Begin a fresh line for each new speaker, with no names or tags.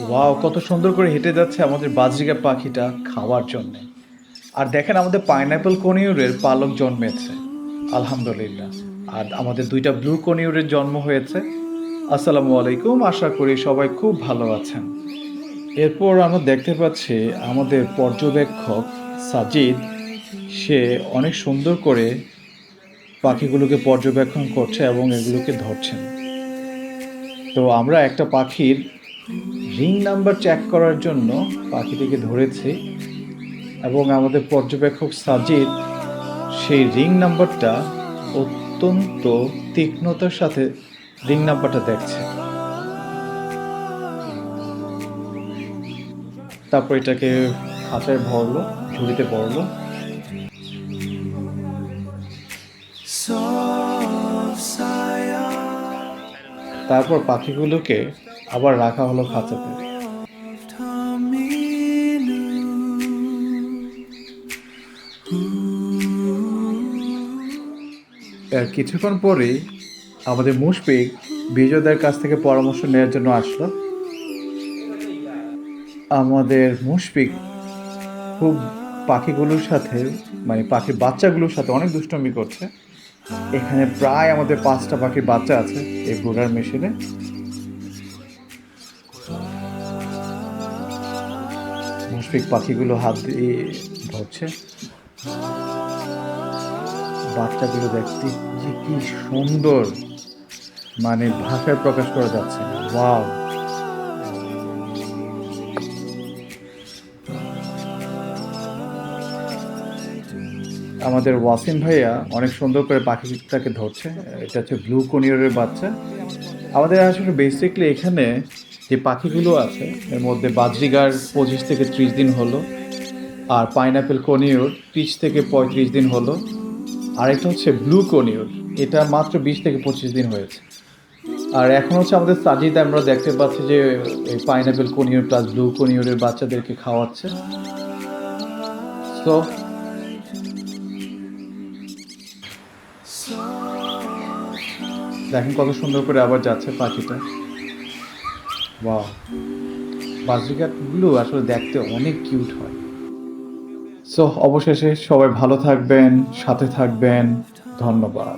Wow! কত সুন্দর করে হেঁটে যাচ্ছে আমাদের বাজরিকা পাখিটা খাওয়ার জন্যে। আর দেখেন আমাদের পাইনঅ্যাপল কনিউরের পালক জন্মেছে। আলহামদুলিল্লাহ। আর আমাদের ২ টা ব্লু কনিউরের জন্ম হয়েছে। আসসালামু আলাইকুম। আশা করি সবাই খুব ভালো আছেন। এরপর আমরা দেখতে পাচ্ছি আমাদের পর্যবেক্ষক সাজিদ, সে অনেক সুন্দর করে পাখিগুলোকে পর্যবেক্ষণ করছে এবং এগুলোকে ধরছেন। তো আমরা একটা পাখির রিং নাম্বার চেক করার জন্য পাখিটিকে ধরেছি এবং আমাদের পর্যবেক্ষক সাজিদ সেই রিং নাম্বারটা অত্যন্ত তীক্ষ্ণতার সাথে রিং নাম্বারটা দেখছে। তারপর এটাকে খাঁচায় ভরলো, ঝুড়িতে ভরলো। তারপর পাখিগুলোকে আবার রাখা হলো খাঁচাতে। এর কিছুক্ষণ পরেই আমাদের মুশফিক বিজয়দার কাছ থেকে পরামর্শ নেওয়ার জন্য আসলো। আমাদের মুশফিক খুব পাখিগুলোর সাথে, মানে পাখির বাচ্চাগুলোর সাথে অনেক দুষ্টুমি করছে। এখানে প্রায় আমাদের ৫টা পাখির বাচ্চা আছে এই ব্রুডার মেশিনে। মুশফিক পাখিগুলো হাত দিয়ে ধরছে। বাচ্চাগুলো দেখতে যে কি সুন্দর, মানে ভাষায় প্রকাশ করা যাচ্ছে না। ওয়াও! আমাদের ওয়াসিম ভাইয়া অনেক সুন্দর করে পাখিটাকে ধরছে। এটা হচ্ছে ব্লু কনিয়রের বাচ্চা। আমাদের আসলে বেসিক্যালি এখানে যে পাখিগুলো আছে এর মধ্যে বাজরিগার ২৫ থেকে ৩০ দিন হলো, আর পাইনঅ্যাপল কনিয়র ৩০ থেকে ৩৫ দিন হলো, আরেকটা হচ্ছে ব্লু কনিয়র, এটা মাত্র ২০ থেকে ২৫ দিন হয়েছে। আর এখন হচ্ছে আমাদের সাজিদ, আমরা দেখতে পাচ্ছি যে এই পাইনঅ্যাপল কনিয়র প্লাস ব্লু কনিয়রের বাচ্চাদেরকে খাওয়াচ্ছে। সো দেখেন কত সুন্দর করে আবার যাচ্ছে পাখিটা। ওয়াও! বাজরিকাটগুলো আসলে দেখতে অনেক কিউট হয়। সো অবশেষে সবাই ভালো থাকবেন, সাথে থাকবেন। ধন্যবাদ।